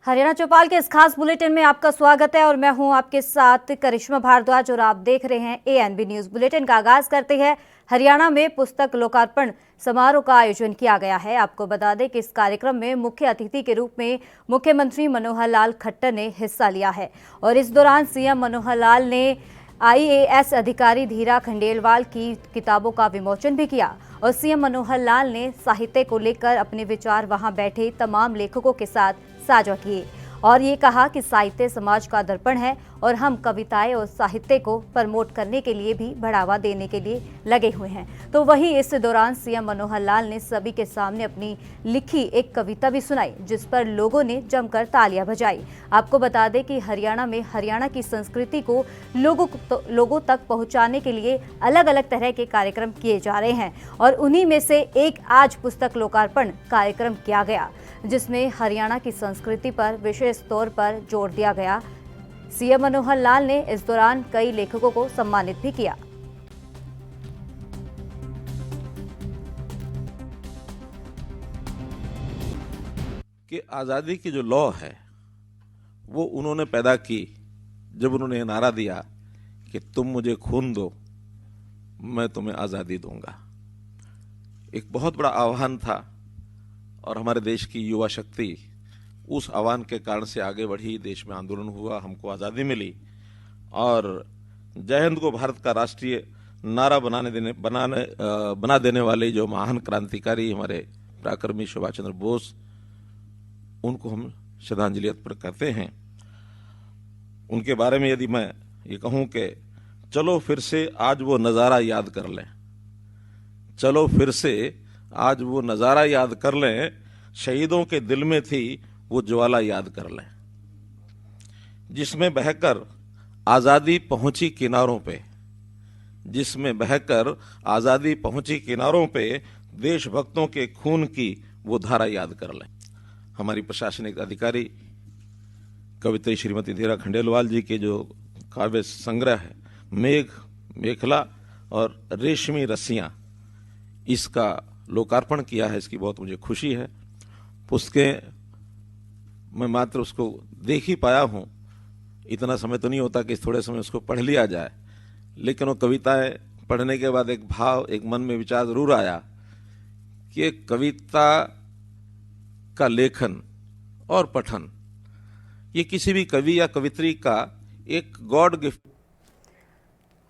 हरियाणा चौपाल के इस खास बुलेटिन में आपका स्वागत है और मैं हूं आपके साथ करिश्मा भारद्वाज और आप देख रहे हैं एएनबी न्यूज। बुलेटिन का आगाज करते हैं। हरियाणा में पुस्तक लोकार्पण समारोह का आयोजन किया गया है। आपको बता दें कि इस कार्यक्रम में मुख्य अतिथि के रूप में मुख्यमंत्री मनोहर लाल खट्टर ने हिस्सा लिया है और इस दौरान सीएम मनोहर लाल ने आईएएस अधिकारी धीरा खंडेलवाल की किताबों का विमोचन भी किया और सीएम मनोहर लाल ने साहित्य को लेकर अपने विचार वहां बैठे तमाम लेखकों के साथ साझा किए और ये कहा कि साहित्य समाज का दर्पण है और हम कविताएं और साहित्य को प्रमोट करने के लिए भी बढ़ावा देने के लिए लगे हुए हैं। तो वहीं इस दौरान सीएम मनोहर लाल ने सभी के सामने अपनी लिखी एक कविता भी सुनाई जिस पर लोगों ने जमकर तालियां बजाई। आपको बता दें कि हरियाणा में हरियाणा की संस्कृति को लोगों तक पहुंचाने के लिए अलग अलग तरह के कार्यक्रम किए जा रहे हैं और उन्हीं में से एक आज पुस्तक लोकार्पण कार्यक्रम किया गया जिसमें हरियाणा की संस्कृति पर विशेष तौर पर जोर दिया गया। सीएम मनोहर लाल ने इस दौरान कई लेखकों को सम्मानित भी किया। कि आज़ादी की जो लौ है वो उन्होंने पैदा की जब उन्होंने नारा दिया कि तुम मुझे खून दो मैं तुम्हें आज़ादी दूंगा। एक बहुत बड़ा आह्वान था और हमारे देश की युवा शक्ति उस आह्वान के कारण से आगे बढ़ी, देश में आंदोलन हुआ, हमको आज़ादी मिली और जय हिंद को भारत का राष्ट्रीय नारा बना देने वाले जो महान क्रांतिकारी हमारे पराक्रमी सुभाष चंद्र बोस, उनको हम श्रद्धांजलि अर्पण करते हैं। उनके बारे में यदि मैं ये कहूँ कि चलो फिर से आज वो नज़ारा याद कर लें, चलो फिर से आज वो नज़ारा याद कर लें, शहीदों के दिल में थी वो ज्वाला याद कर लें, जिसमें बहकर आज़ादी पहुंची किनारों पे, जिसमें बहकर आज़ादी पहुंची किनारों पे, देशभक्तों के खून की वो धारा याद कर लें। हमारी प्रशासनिक अधिकारी कवित्री श्रीमती धीरा खंडेलवाल जी के जो काव्य संग्रह है मेघ, मेखला और रेशमी रस्सियाँ, इसका लोकार्पण किया है। इसकी बहुत मुझे खुशी है। पुस्तकें मैं मात्र उसको देख ही पाया हूँ, इतना समय तो नहीं होता कि थोड़े समय उसको पढ़ लिया जाए, लेकिन वो कविताएं पढ़ने के बाद एक भाव, एक मन में विचार जरूर आया कि एक कविता का लेखन और पठन ये किसी भी कवि या कवित्री का एक गॉड गिफ्ट।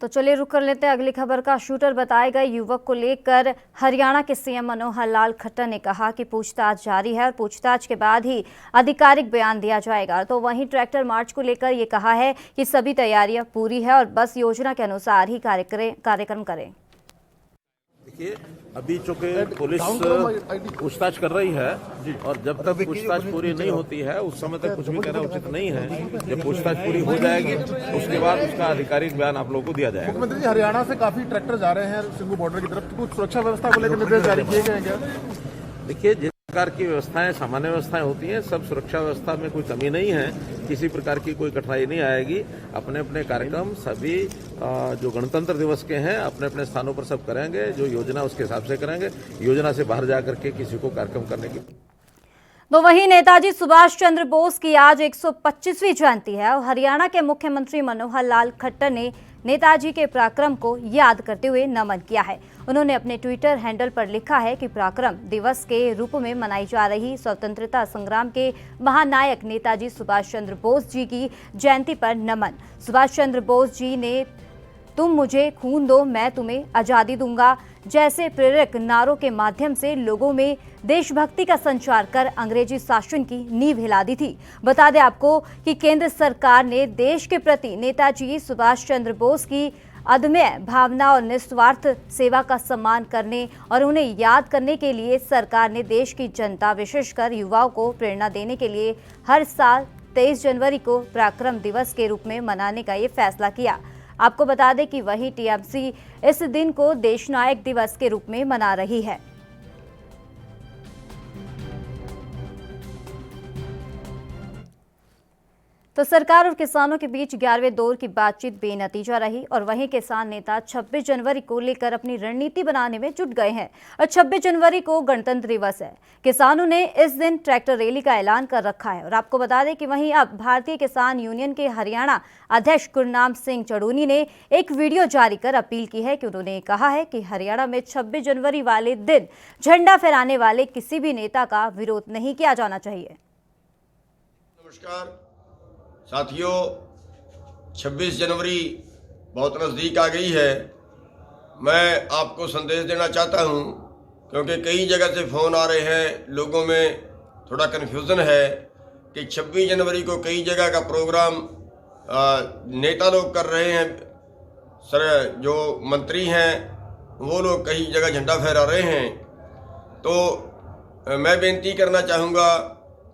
तो चलिए रुक कर लेते हैं अगली खबर का। शूटर बताए गए युवक को लेकर हरियाणा के सीएम मनोहर लाल खट्टर ने कहा कि पूछताछ जारी है और पूछताछ के बाद ही आधिकारिक बयान दिया जाएगा। तो वहीं ट्रैक्टर मार्च को लेकर ये कहा है कि सभी तैयारियां पूरी है और बस योजना के अनुसार ही कार्यक्रम करें। देखिए, अभी चूंकि पुलिस पूछताछ कर रही है और जब तक पूछताछ पूरी नहीं होती है उस समय तक कुछ भी कहना उचित नहीं है। जब पूछताछ पूरी हो जाएगी उसके बाद उसका आधिकारिक बयान आप लोगों को दिया जाएगा। मुख्यमंत्री जी, हरियाणा से काफी ट्रैक्टर जा रहे हैं सिंघू बॉर्डर की तरफ, कुछ सुरक्षा व्यवस्था को लेकर निर्देश जारी किए गए हैं क्या? देखिए, जिस प्रकार की व्यवस्थाएं, सामान्य व्यवस्थाएं होती हैं, सब सुरक्षा व्यवस्था में कोई कमी नहीं है, किसी प्रकार की कोई कठिनाई नहीं आएगी। अपने अपने कार्यक्रम सभी जो गणतंत्र दिवस के हैं अपने अपने स्थानों पर सब करेंगे, जो योजना उसके हिसाब से करेंगे। योजना से बाहर जाकर के किसी को कार्यक्रम करने की। तो वहीं नेताजी सुभाष चंद्र बोस की आज 125वीं जयंती है और हरियाणा के मुख्यमंत्री मनोहर लाल खट्टर ने नेताजी के पराक्रम को याद करते हुए नमन किया है। उन्होंने अपने ट्विटर हैंडल पर लिखा है कि पराक्रम दिवस के रूप में मनाई जा रही स्वतंत्रता संग्राम के महानायक नेताजी सुभाष चंद्र बोस जी की जयंती पर नमन। सुभाष चंद्र बोस जी ने तुम मुझे खून दो मैं तुम्हें आज़ादी दूंगा जैसे प्रेरक नारों के माध्यम से लोगों में देशभक्ति का संचार कर अंग्रेजी शासन की नींव हिला दी थी। बता दें आपको कि केंद्र सरकार ने देश के प्रति नेताजी सुभाष चंद्र बोस की अदम्य भावना और निस्वार्थ सेवा का सम्मान करने और उन्हें याद करने के लिए सरकार ने देश की जनता, विशेषकर युवाओं को प्रेरणा देने के लिए हर साल 23 जनवरी को पराक्रम दिवस के रूप में मनाने का ये फैसला किया। आपको बता दें कि वही टीएमसी इस दिन को देशनायक दिवस के रूप में मना रही है। तो सरकार और किसानों के बीच 11वें दौर की बातचीत बेनतीजा रही और वहीं किसान नेता 26 जनवरी को लेकर अपनी रणनीति बनाने में जुट गए हैं। और 26 जनवरी को गणतंत्र दिवस है। किसानों ने इस दिन ट्रैक्टर रैली का ऐलान कर रखा है। और आपको बता दें कि वहीं अब भारतीय किसान यूनियन के हरियाणा अध्यक्ष गुरनाम सिंह चड़ूनी ने एक वीडियो जारी कर अपील की है कि उन्होंने कहा है कि हरियाणा में 26 जनवरी वाले दिन झंडा फहराने वाले किसी भी नेता का विरोध नहीं किया जाना चाहिए। नमस्कार साथियों, 26 जनवरी बहुत नज़दीक आ गई है। मैं आपको संदेश देना चाहता हूं क्योंकि कई जगह से फ़ोन आ रहे हैं, लोगों में थोड़ा कन्फ्यूज़न है कि 26 जनवरी को कई जगह का प्रोग्राम नेता लोग कर रहे हैं। सर जो मंत्री हैं वो लोग कई जगह झंडा फहरा रहे हैं। तो मैं बेनती करना चाहूँगा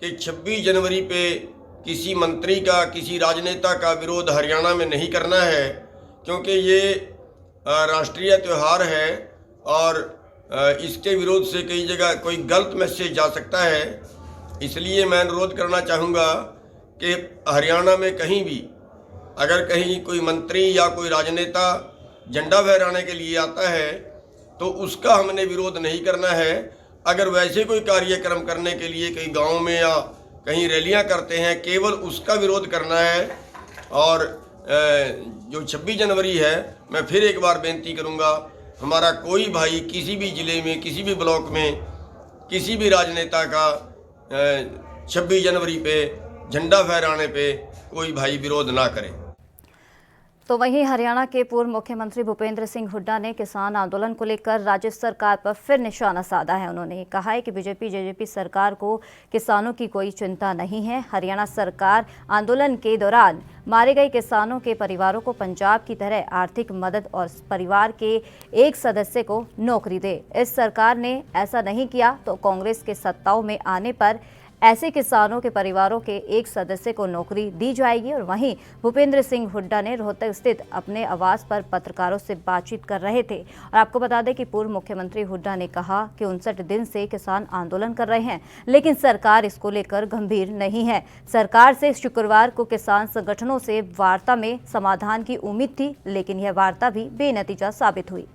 कि 26 जनवरी पे किसी मंत्री का, किसी राजनेता का विरोध हरियाणा में नहीं करना है, क्योंकि ये राष्ट्रीय त्यौहार है और इसके विरोध से कई जगह कोई गलत मैसेज जा सकता है। इसलिए मैं अनुरोध करना चाहूँगा कि हरियाणा में कहीं भी अगर कहीं कोई मंत्री या कोई राजनेता झंडा फहराने के लिए आता है तो उसका हमने विरोध नहीं करना है। अगर वैसे कोई कार्यक्रम करने के लिए कहीं गांव में या कहीं रैलियां करते हैं, केवल उसका विरोध करना है। और जो 26 जनवरी है, मैं फिर एक बार बेनती करूंगा, हमारा कोई भाई किसी भी ज़िले में, किसी भी ब्लॉक में, किसी भी राजनेता का 26 जनवरी पे झंडा फहराने पे कोई भाई विरोध ना करे। तो वहीं हरियाणा के पूर्व मुख्यमंत्री भूपेंद्र सिंह हुड्डा ने किसान आंदोलन को लेकर राज्य सरकार पर फिर निशाना साधा है। उन्होंने कहा है कि बीजेपी जेजेपी सरकार को किसानों की कोई चिंता नहीं है। हरियाणा सरकार आंदोलन के दौरान मारे गए किसानों के परिवारों को पंजाब की तरह आर्थिक मदद और परिवार के एक सदस्य को नौकरी दे। इस सरकार ने ऐसा नहीं किया तो कांग्रेस के सत्ताओं में आने पर ऐसे किसानों के परिवारों के एक सदस्य को नौकरी दी जाएगी। और वहीं भूपेंद्र सिंह हुड्डा ने रोहतक स्थित अपने आवास पर पत्रकारों से बातचीत कर रहे थे। और आपको बता दें कि पूर्व मुख्यमंत्री हुड्डा ने कहा कि 59 दिन से किसान आंदोलन कर रहे हैं, लेकिन सरकार इसको लेकर गंभीर नहीं है। सरकार से शुक्रवार को किसान संगठनों से वार्ता में समाधान की उम्मीद थी, लेकिन यह वार्ता भी बेनतीजा साबित हुई।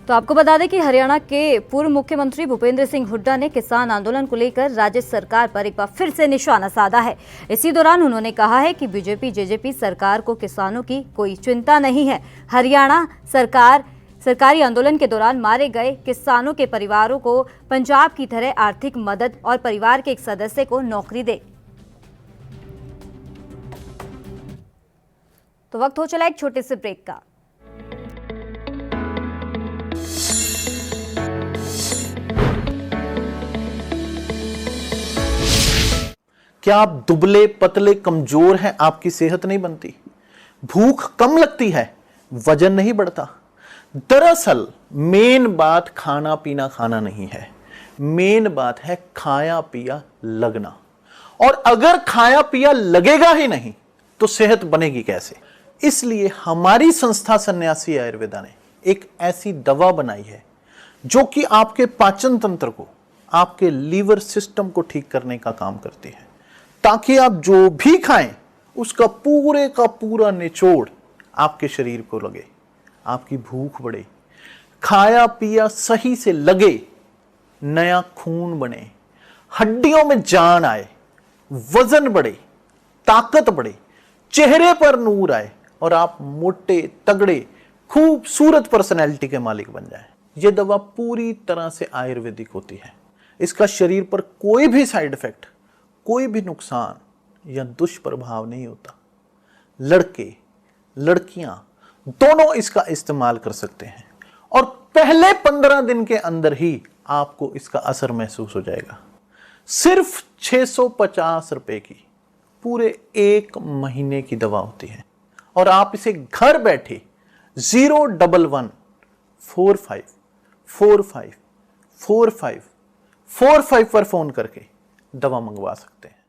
तो आपको बता दें कि हरियाणा के पूर्व मुख्यमंत्री भूपेंद्र सिंह हुड्डा ने किसान आंदोलन को लेकर राज्य सरकार पर एक बार फिर से निशाना साधा है। इसी दौरान उन्होंने कहा है कि बीजेपी जेजेपी सरकार को किसानों की कोई चिंता नहीं है। हरियाणा सरकार सरकारी आंदोलन के दौरान मारे गए किसानों के परिवारों को पंजाब की तरह आर्थिक मदद और परिवार के एक सदस्य को नौकरी दे। तो वक्त हो चला एक छोटे से ब्रेक का। क्या आप दुबले पतले कमजोर हैं? आपकी सेहत नहीं बनती, भूख कम लगती है, वजन नहीं बढ़ता। दरअसल मेन बात खाना पीना खाना नहीं है, मेन बात है खाया पिया लगना। और अगर खाया पिया लगेगा ही नहीं तो सेहत बनेगी कैसे? इसलिए हमारी संस्था सन्यासी आयुर्वेदा ने एक ऐसी दवा बनाई है जो कि आपके पाचन तंत्र को, आपके लीवर सिस्टम को ठीक करने का काम करती है, ताकि आप जो भी खाएं उसका पूरे का पूरा निचोड़ आपके शरीर को लगे, आपकी भूख बढ़े, खाया पिया सही से लगे, नया खून बने, हड्डियों में जान आए, वजन बढ़े, ताकत बढ़े, चेहरे पर नूर आए और आप मोटे तगड़े खूबसूरत पर्सनैलिटी के मालिक बन जाएं। यह दवा पूरी तरह से आयुर्वेदिक होती है। इसका शरीर पर कोई भी साइड इफेक्ट, कोई भी नुकसान या दुष्प्रभाव नहीं होता। लड़के लड़कियां दोनों इसका इस्तेमाल कर सकते हैं और पहले 15 दिन के अंदर ही आपको इसका असर महसूस हो जाएगा। सिर्फ 650 रुपए की पूरे 1 महीने की दवा होती है और आप इसे घर बैठे 01145454545 पर फोन करके दवा मंगवा सकते हैं।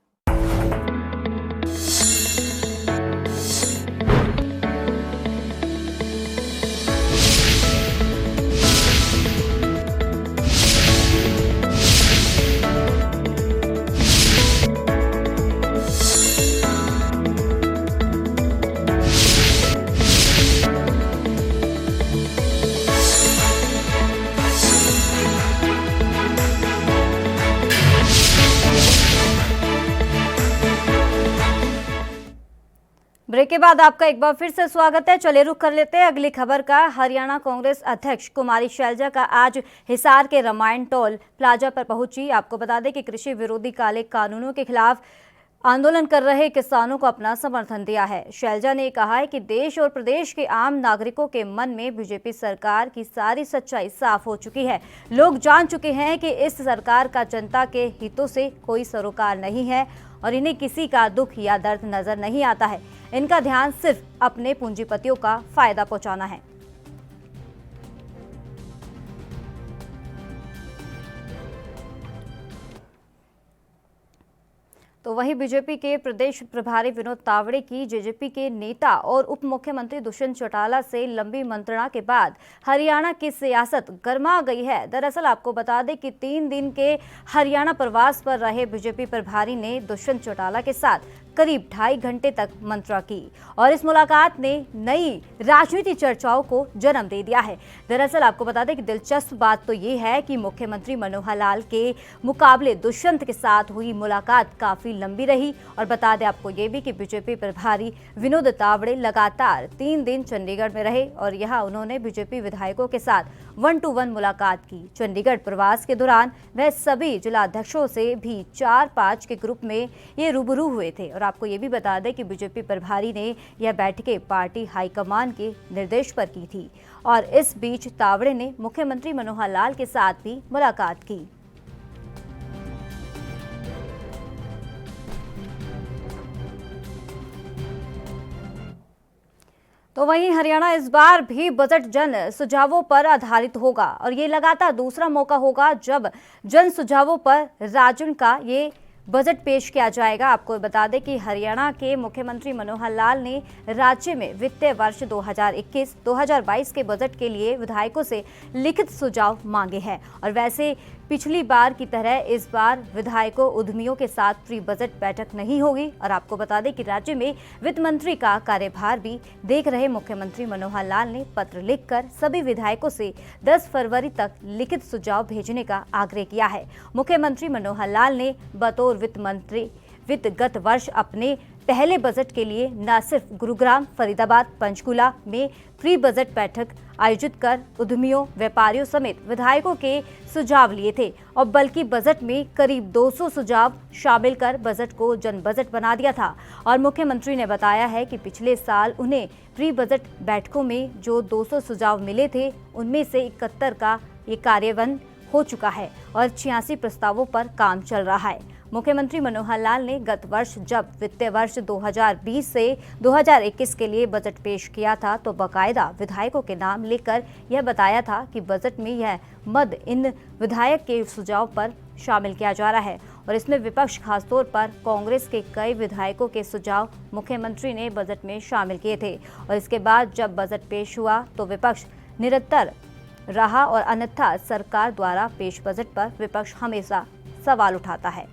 ब्रेक के बाद आपका एक बार फिर से स्वागत है। चलिए रुख कर लेते हैं अगली खबर का। हरियाणा कांग्रेस अध्यक्ष कुमारी शैलजा का आज हिसार के रामायण टोल प्लाजा पर पहुंची। आपको बता दें कि कृषि विरोधी काले कानूनों के खिलाफ आंदोलन कर रहे किसानों को अपना समर्थन दिया है। शैलजा ने कहा है कि देश और प्रदेश के आम नागरिकों के मन में बीजेपी सरकार की सारी सच्चाई साफ हो चुकी है। लोग जान चुके हैं कि इस सरकार का जनता के हितों से कोई सरोकार नहीं है और इन्हें किसी का दुख या दर्द नजर नहीं आता है। इनका ध्यान सिर्फ अपने पूंजीपतियों का फायदा पहुंचाना है। तो वहीं बीजेपी के प्रदेश प्रभारी विनोद तावड़े की जेजेपी के नेता और उप मुख्यमंत्री दुष्यंत चौटाला से लंबी मंत्रणा के बाद हरियाणा की सियासत गर्मा गई है। दरअसल आपको बता दें कि 3 दिन के हरियाणा प्रवास पर रहे बीजेपी प्रभारी ने दुष्यंत चौटाला के साथ करीब 2.5 घंटे तक मंत्रणा की और इस मुलाकात ने नई राजनीति चर्चाओं को जन्म दे दिया है। दरअसल आपको बता दें कि दिलचस्प बात तो ये है कि मुख्यमंत्री मनोहर लाल के मुकाबले दुष्यंत के साथ हुई मुलाकात काफी लंबी रही। और बता दें आपको ये भी कि बीजेपी प्रभारी विनोद तावड़े लगातार 3 दिन चंडीगढ़ में रहे और यहाँ उन्होंने बीजेपी विधायकों के साथ 1-to-1 मुलाकात की। चंडीगढ़ प्रवास के दौरान वह सभी जिलाध्यक्षों से भी 4-5 के ग्रुप में ये रूबरू हुए थे। और आपको ये भी बता दें कि बीजेपी प्रभारी ने यह बैठकें पार्टी हाईकमान के निर्देश पर की थी। और इस बीच तावड़े ने मुख्यमंत्री मनोहर लाल के साथ भी मुलाकात की। तो वहीं हरियाणा इस बार भी बजट जन सुझावों पर आधारित होगा और ये लगातार दूसरा मौका होगा जब जन सुझावों पर राज्य का ये बजट पेश किया जाएगा। आपको बता दें कि हरियाणा के मुख्यमंत्री मनोहर लाल ने राज्य में वित्तीय वर्ष 2021-2022 के बजट के लिए विधायकों से लिखित सुझाव मांगे हैं। और वैसे पिछली बार की तरह इस बार विधायकों उद्यमियों के साथ प्री बजट बैठक नहीं होगी। और आपको बता दें कि राज्य में वित्त मंत्री का कार्यभार भी देख रहे मुख्यमंत्री मनोहर लाल ने पत्र लिखकर सभी विधायकों से 10 फरवरी तक लिखित सुझाव भेजने का आग्रह किया है। मुख्यमंत्री मनोहर लाल ने बतौर वित्त मंत्री गत वर्ष अपने पहले बजट के लिए न सिर्फ गुरुग्राम, फरीदाबाद, पंचकुला में प्री बजट बैठक आयोजित कर उद्यमियों, व्यापारियों समेत विधायकों के सुझाव लिए थे और बल्कि बजट में करीब 200 सुझाव शामिल कर बजट को जन बजट बना दिया था। और मुख्यमंत्री ने बताया है कि पिछले साल उन्हें प्री बजट बैठकों में जो 200 सुझाव मिले थे उनमें से 71 का ये कार्यान्वयन हो चुका है और 86 प्रस्तावों पर काम चल रहा है। मुख्यमंत्री मनोहर लाल ने गत वर्ष जब वित्तीय वर्ष 2020 से 2021 के लिए बजट पेश किया था तो बाकायदा विधायकों के नाम लेकर यह बताया था कि बजट में यह मद इन विधायक के सुझाव पर शामिल किया जा रहा है। और इसमें विपक्ष खासतौर पर कांग्रेस के कई विधायकों के सुझाव मुख्यमंत्री ने बजट में शामिल किए थे। और इसके बाद जब बजट पेश हुआ तो विपक्ष निरंतर रहा और अन्यथा सरकार द्वारा पेश बजट पर विपक्ष हमेशा सवाल उठाता है।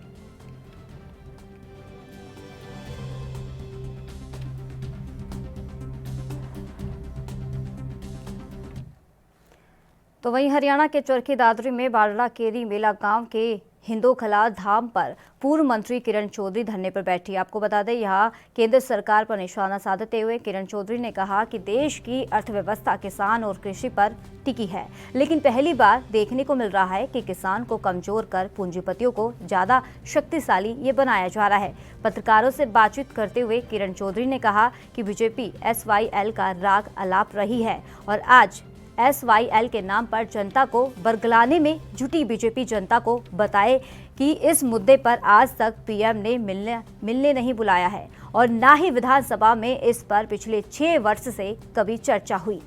तो वहीं हरियाणा के चरखी दादरी में बारला केरी मेला गांव के हिंदोखला धाम पर पूर्व मंत्री किरण चौधरी धरने पर बैठी। आपको बता दें यहां केंद्र सरकार पर निशाना साधते हुए किरण चौधरी ने कहा कि देश की अर्थव्यवस्था किसान और कृषि पर टिकी है, लेकिन पहली बार देखने को मिल रहा है कि किसान को कमजोर कर पूंजीपतियों को ज्यादा शक्तिशाली ये बनाया जा रहा है। पत्रकारों से बातचीत करते हुए किरण चौधरी ने कहा कि बीजेपी SYL का राग अलाप रही है और आज SYL के नाम पर जनता को बरगलाने में जुटी बीजेपी जनता को बताए कि इस मुद्दे पर आज तक PM ने मिलने नहीं बुलाया है और ना ही विधानसभा में इस पर पिछले 6 वर्ष से कभी चर्चा हुई।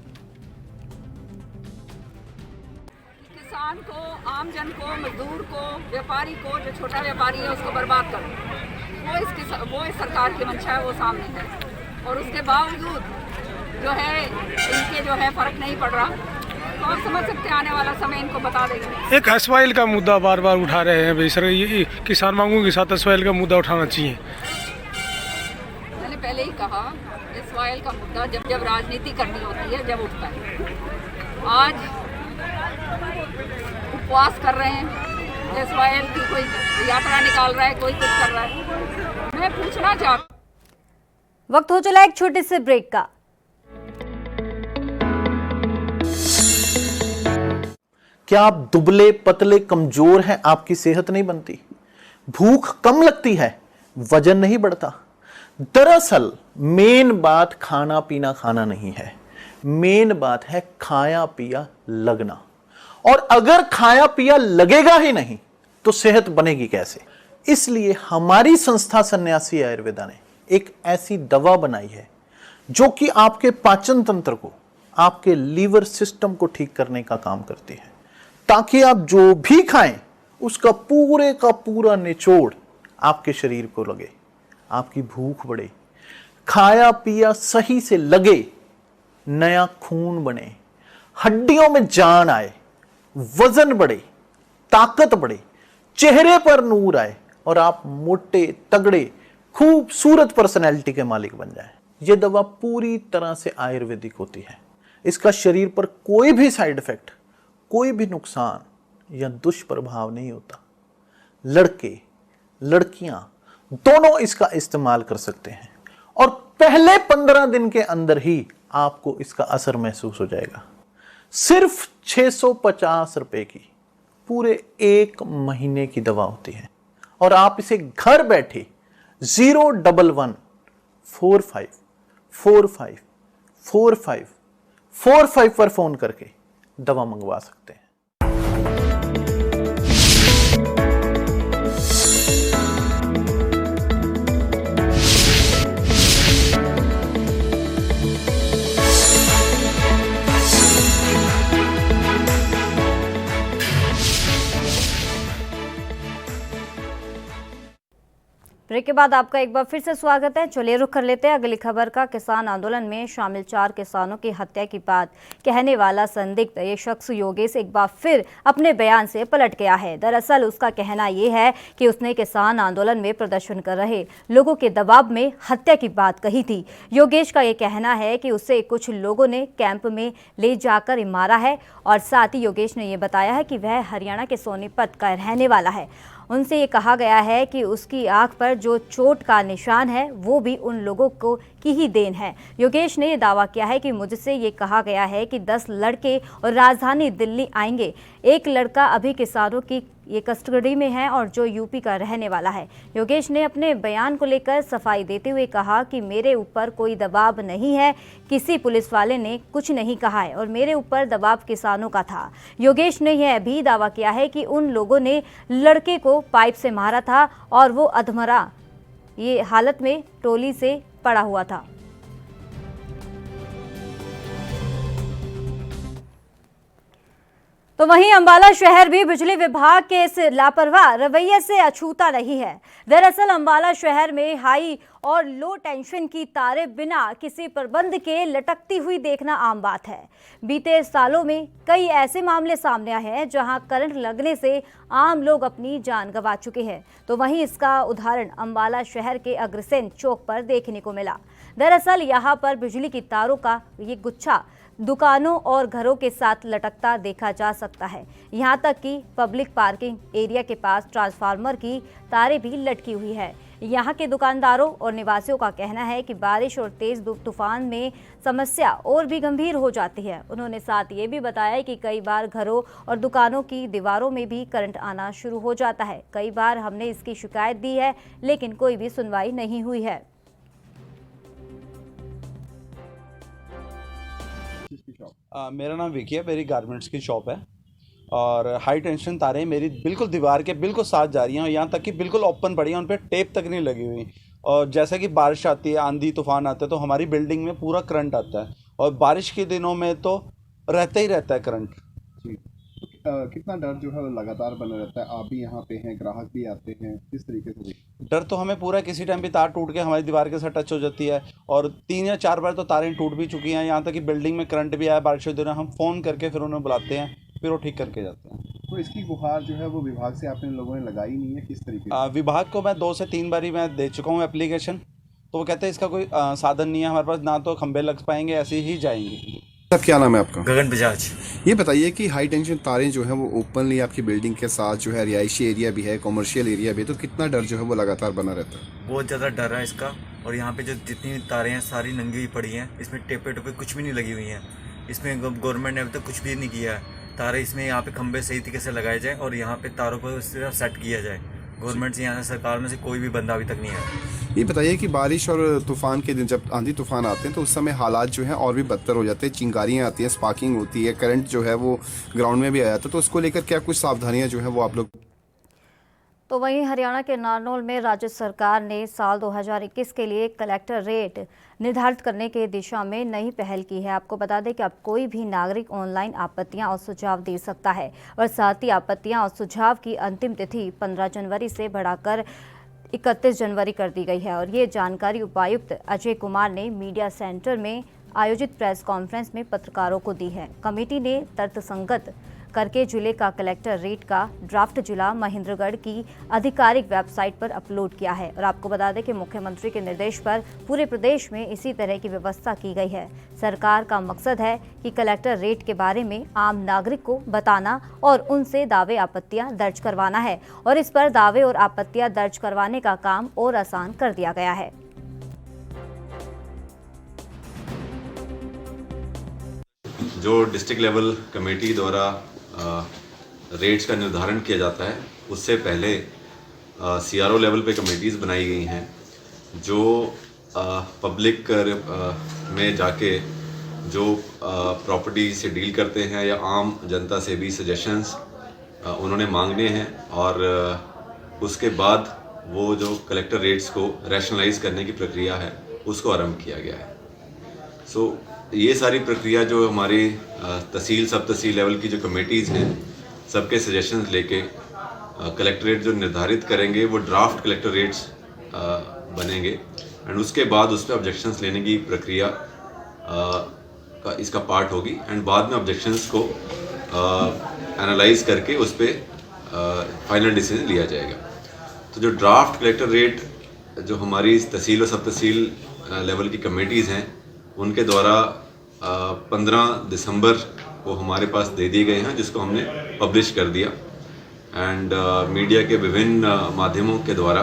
किसान को, आम जन को, मजदूर को, व्यापारी को, जो छोटा व्यापारी है उसको बर्बाद करो, वो इस सरकार की मंशा है, वो सामने है। और उसके बावजूद जो है इनके जो है फर्क नहीं पड़ रहा। तो आप समझ सकते हैं आने वाला समय इनको बता देगा। एक SYL का मुद्दा बार बार उठा रहे हैं सर, ये किसान मांगों के साथ SYL का मुद्दा उठाना चाहिए। मैंने पहले ही कहा SYL का मुद्दा जब राजनीति करनी होती है जब उठता है। आज उपवास कर रहे हैं, SYL की कोई यात्रा निकाल रहा है, कोई कुछ कर रहा है। मैं पूछना चाहता वक्त हो चला एक छोटे से ब्रेक का। क्या आप दुबले पतले कमजोर हैं, आपकी सेहत नहीं बनती, भूख कम लगती है, वजन नहीं बढ़ता? दरअसल मेन बात खाना पीना खाना नहीं है, मेन बात है खाया पिया लगना। और अगर खाया पिया लगेगा ही नहीं तो सेहत बनेगी कैसे? इसलिए हमारी संस्था सन्यासी आयुर्वेदा ने एक ऐसी दवा बनाई है जो कि आपके पाचन तंत्र को, आपके लीवर सिस्टम को ठीक करने का काम करती है, ताकि आप जो भी खाएं उसका पूरे का पूरा निचोड़ आपके शरीर को लगे, आपकी भूख बढ़े, खाया पिया सही से लगे, नया खून बने, हड्डियों में जान आए, वजन बढ़े, ताकत बढ़े, चेहरे पर नूर आए और आप मोटे तगड़े खूबसूरत पर्सनैलिटी के मालिक बन जाएं। यह दवा पूरी तरह से आयुर्वेदिक होती है। इसका शरीर पर कोई भी साइड इफेक्ट, कोई भी नुकसान या दुष्प्रभाव नहीं होता। लड़के लड़कियां दोनों इसका इस्तेमाल कर सकते हैं और पहले 15 दिन के अंदर ही आपको इसका असर महसूस हो जाएगा। सिर्फ 650 रुपए की पूरे 1 महीने की दवा होती है और आप इसे घर बैठे 01145454545 पर फोन करके दवा मंगवा सकते हैं। ब्रेक के बाद आपका एक बार फिर से स्वागत है। चलिए रुख कर लेते हैं अगली खबर का। किसान आंदोलन में शामिल 4 किसानों की हत्या की बात कहने वाला संदिग्ध ये शख्स योगेश एक बार फिर अपने बयान से पलट गया है। दरअसल उसका कहना यह है कि उसने किसान आंदोलन में प्रदर्शन कर रहे लोगों के दबाव में हत्या की बात कही थी। योगेश का ये कहना है कि उसे कुछ लोगों ने कैंप में ले जाकर मारा है और साथ ही योगेश ने यह बताया है कि वह हरियाणा के सोनीपत का रहने वाला है। उनसे ये कहा गया है कि उसकी आंख पर जो चोट का निशान है वो भी उन लोगों को की ही देन है। योगेश ने दावा किया है कि मुझसे ये कहा गया है कि 10 लड़के और राजधानी दिल्ली आएंगे। एक लड़का अभी किसानों की ये कस्टडी में है और जो यूपी का रहने वाला है। योगेश ने अपने बयान को लेकर सफाई देते हुए कहा कि मेरे ऊपर कोई दबाव नहीं है, किसी पुलिस वाले ने कुछ नहीं कहा है और मेरे ऊपर दबाव किसानों का था। योगेश ने यह भी दावा किया है कि उन लोगों ने लड़के को पाइप से मारा था और वो अधमरा ये हालत में ट्रॉली से पड़ा हुआ था। तो वहीं अंबाला शहर भी बिजली विभाग के इस लापरवाह रवैये से अछूता नहीं है। दरअसल अंबाला शहर में हाई और लो टेंशन की तारें बिना किसी प्रबंध के लटकती हुई देखना आम बात है। बीते सालों में कई ऐसे मामले सामने आए हैं जहां करंट लगने से आम लोग अपनी जान गंवा चुके हैं। तो वहीं इसका उदाहरण अंबाला शहर के अग्रसेन चौक पर देखने को मिला। दरअसल यहां पर बिजली की तारों का ये गुच्छा दुकानों और घरों के साथ लटकता देखा जा सकता है। यहां तक कि पब्लिक पार्किंग एरिया के पास ट्रांसफार्मर की तारें भी लटकी हुई है। यहां के दुकानदारों और निवासियों का कहना है कि बारिश और तेज तूफान में समस्या और भी गंभीर हो जाती है। उन्होंने साथ ये भी बताया कि कई बार घरों और दुकानों की दीवारों में भी करंट आना शुरू हो जाता है। कई बार हमने इसकी शिकायत दी है लेकिन कोई भी सुनवाई नहीं हुई है। मेरा नाम विकी है, मेरी गारमेंट्स की शॉप है और हाई टेंशन तारें मेरी बिल्कुल दीवार के बिल्कुल साथ जा रही हैं और यहाँ तक कि बिल्कुल ओपन पड़ी हैं, उन पर टेप तक नहीं लगी हुई। और जैसे कि बारिश आती है, आंधी तूफान आता है तो हमारी बिल्डिंग में पूरा करंट आता है और बारिश के दिनों में तो रहता ही रहता है करंट। जी, तो कितना डर जो है वो लगातार बना रहता है? आप भी यहाँ पे हैं, ग्राहक भी आते हैं, किस तरीके से? डर तो हमें पूरा, किसी टाइम भी तार टूट के हमारी दीवार के साथ टच हो जाती है और 3 या 4 बार तो तारें टूट भी चुकी हैं। यहाँ तक कि बिल्डिंग में करंट भी आया बारिश के दिनों, हम फ़ोन करके फिर उन्हें बुलाते हैं, फिर वो ठीक करके जाते हैं। तो इसकी गुहार जो है वो विभाग से आपने लोगों ने लगाई नहीं है, किस तरीके से? विभाग को मैं 2 से 3 बारी मैं दे चुका हूँ एप्लीकेशन, तो वो कहते हैं इसका कोई साधन नहीं है हमारे पास, ना तो खंबे लग पाएंगे, ऐसे ही जाएंगे। सर क्या नाम है आपका? गगन बजाज। ये बताइए कि हाई टेंशन तारें जो है वो ओपनली आपकी बिल्डिंग के साथ जो है रिहायशी एरिया भी है, कॉमर्शियल एरिया भी है, तो कितना डर जो है वो लगातार बना रहता है? बहुत ज़्यादा डर है इसका और यहाँ पे जो जितनी तारें हैं सारी नंगी हुई पड़ी हैं, इसमें टेपे टोपे कुछ भी नहीं लगी हुई हैं। इसमें गवर्नमेंट ने अभी तक कुछ भी नहीं किया है। तारे इसमें यहाँ पे खंबे सही तरीके से लगाए जाए और यहाँ पे तारों को सिर्फ सेट किया जाए। गवर्नमेंट से, यहाँ से, सरकार में से कोई भी बंदा अभी तक नहीं आया। ये बताइए कि बारिश और तूफान के दिन जब आंधी तूफान आते हैं तो उस समय हालात जो है और भी बदतर हो जाते हैं, चिंगारियाँ आती हैं, स्पार्किंग होती है, करंट जो है वो ग्राउंड में भी आ जाता है, तो उसको लेकर क्या कुछ सावधानियाँ जो है वो आप लोग? तो वहीं हरियाणा के नारनौल में राज्य सरकार ने साल 2021 के लिए कलेक्टर रेट निर्धारित करने के दिशा में नई पहल की है। आपको बता दें कि अब कोई भी नागरिक ऑनलाइन आपत्तियां और सुझाव दे सकता है और साथ ही आपत्तियां और सुझाव की अंतिम तिथि 15 जनवरी से बढ़ाकर 31 जनवरी कर दी गई है। और ये जानकारी उपायुक्त अजय कुमार ने मीडिया सेंटर में आयोजित प्रेस कॉन्फ्रेंस में पत्रकारों को दी है। कमेटी ने तर्कसंगत करके जिले का कलेक्टर रेट का ड्राफ्ट जिला महेंद्रगढ़ की आधिकारिक वेबसाइट पर अपलोड किया है। और आपको बता दें कि मुख्यमंत्री के निर्देश पर पूरे प्रदेश में इसी तरह की व्यवस्था की गई है। सरकार का मकसद है कि कलेक्टर रेट के बारे में आम नागरिक को बताना और उनसे दावे आपत्तियां दर्ज करवाना है और इस पर दावे और आपत्तियां दर्ज करवाने का काम और आसान कर दिया गया है। जो डिस्ट्रिक्ट लेवल कमेटी द्वारा रेट्स का निर्धारण किया जाता है, उससे पहले CRO लेवल पे कमेटीज़ बनाई गई हैं जो पब्लिक में जाके जो प्रॉपर्टी से डील करते हैं या आम जनता से भी सजेशंस उन्होंने मांगने हैं और उसके बाद वो जो कलेक्टर रेट्स को रैशनलाइज करने की प्रक्रिया है उसको आरंभ किया गया है। सो ये सारी प्रक्रिया जो हमारी तहसील सब तहसील लेवल की जो कमेटीज़ हैं सबके सजेशंस लेके कलेक्टर रेट जो निर्धारित करेंगे वो ड्राफ्ट कलेक्टर रेट्स बनेंगे एंड उसके बाद उस पर ऑब्जेक्शंस लेने की प्रक्रिया का इसका पार्ट होगी एंड बाद में ऑब्जेक्शंस को एनालाइज करके उस पर फाइनल डिसीजन लिया जाएगा। तो जो ड्राफ्ट कलेक्टर रेट जो हमारी तहसील और सब तहसील लेवल की कमेटीज़ हैं उनके द्वारा 15 दिसंबर को हमारे पास दे दिए गए हैं, जिसको हमने पब्लिश कर दिया एंड मीडिया के विभिन्न माध्यमों के द्वारा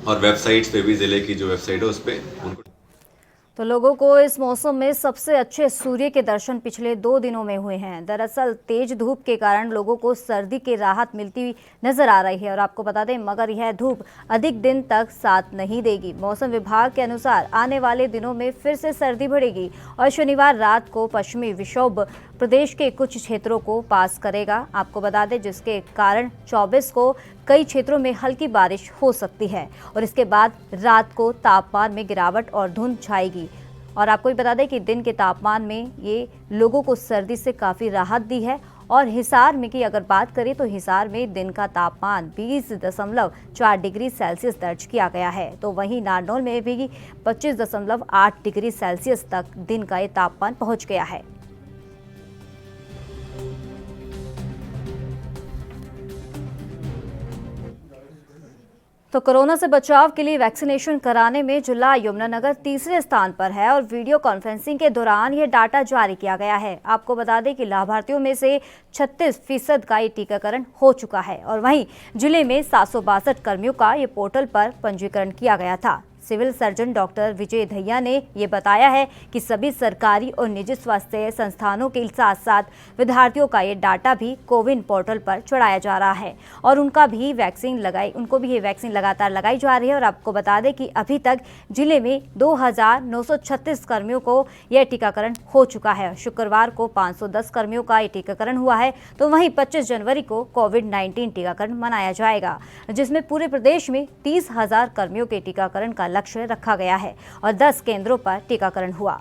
और वेबसाइट्स पे भी ज़िले की जो वेबसाइट है उस पर उनको। तो लोगों को इस मौसम में सबसे अच्छे सूर्य के दर्शन पिछले 2 दिनों में हुए हैं। दरअसल तेज धूप के कारण लोगों को सर्दी की राहत मिलती नजर आ रही है और आपको बता दें मगर यह धूप अधिक दिन तक साथ नहीं देगी। मौसम विभाग के अनुसार आने वाले दिनों में फिर से सर्दी बढ़ेगी और शनिवार रात को पश्चिमी विक्षोभ प्रदेश के कुछ क्षेत्रों को पास करेगा। आपको बता दें जिसके कारण 24 को कई क्षेत्रों में हल्की बारिश हो सकती है और इसके बाद रात को तापमान में गिरावट और धुंध छाएगी। और आपको भी बता दें कि दिन के तापमान में ये लोगों को सर्दी से काफ़ी राहत दी है। और हिसार में की अगर बात करें तो हिसार में दिन का तापमान 20.4 डिग्री सेल्सियस दर्ज किया गया है। तो वहीं नारनौल में भी 25.8 डिग्री सेल्सियस तक दिन का ये तापमान पहुँच गया है। तो कोरोना से बचाव के लिए वैक्सीनेशन कराने में जिला यमुनानगर तीसरे स्थान पर है और वीडियो कॉन्फ्रेंसिंग के दौरान ये डाटा जारी किया गया है। आपको बता दें कि लाभार्थियों में से 36% का ये टीकाकरण हो चुका है और वहीं जिले में 762 कर्मियों का ये पोर्टल पर पंजीकरण किया गया था। Civil surgeon doctor Vijay Dahiya ने ये बताया है कि सभी सरकारी और निजी स्वास्थ्य संस्थानों के साथ साथ विद्यार्थियों का ये डाटा भी कोविन पोर्टल पर चढ़ाया जा रहा है और उनको भी ये वैक्सीन लगातार लगाई जा रही है। और आपको बता दें कि अभी तक जिले में 2936 कर्मियों को यह टीकाकरण हो चुका है। शुक्रवार को 510 कर्मियों का ये टीकाकरण हुआ है। तो वहीं 25 जनवरी को कोविड-19 टीकाकरण मनाया जाएगा, जिसमें पूरे प्रदेश में 30,000 कर्मियों के टीकाकरण का लक्ष्य रखा गया है और 10 केंद्रों पर टीकाकरण हुआ।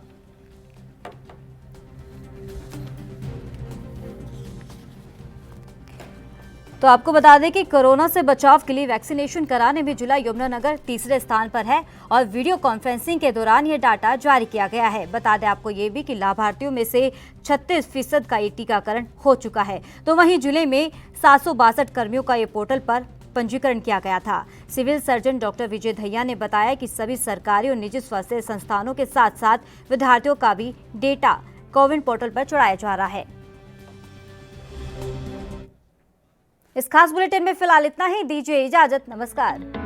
तो आपको बता दें कि कोरोना से बचाव के लिए वैक्सीनेशन कराने में जिला यमुनानगर तीसरे स्थान पर है और वीडियो कॉन्फ्रेंसिंग के दौरान ये डाटा जारी किया गया है। बता दें आपको ये भी कि लाभार्थियों में से 36% का ये टीकाकरण हो चुका है। तो वहीं जिले में 762 कर्मियों का ये पोर्टल पर पंजीकरण किया गया था। Civil surgeon doctor Vijay Dahiya ने बताया कि सभी सरकारी और निजी स्वास्थ्य संस्थानों के साथ साथ विद्यार्थियों का भी डेटा कोविन पोर्टल पर चढ़ाया जा रहा है। इस खास बुलेटिन में फिलहाल इतना ही। दीजिए इजाजत, नमस्कार।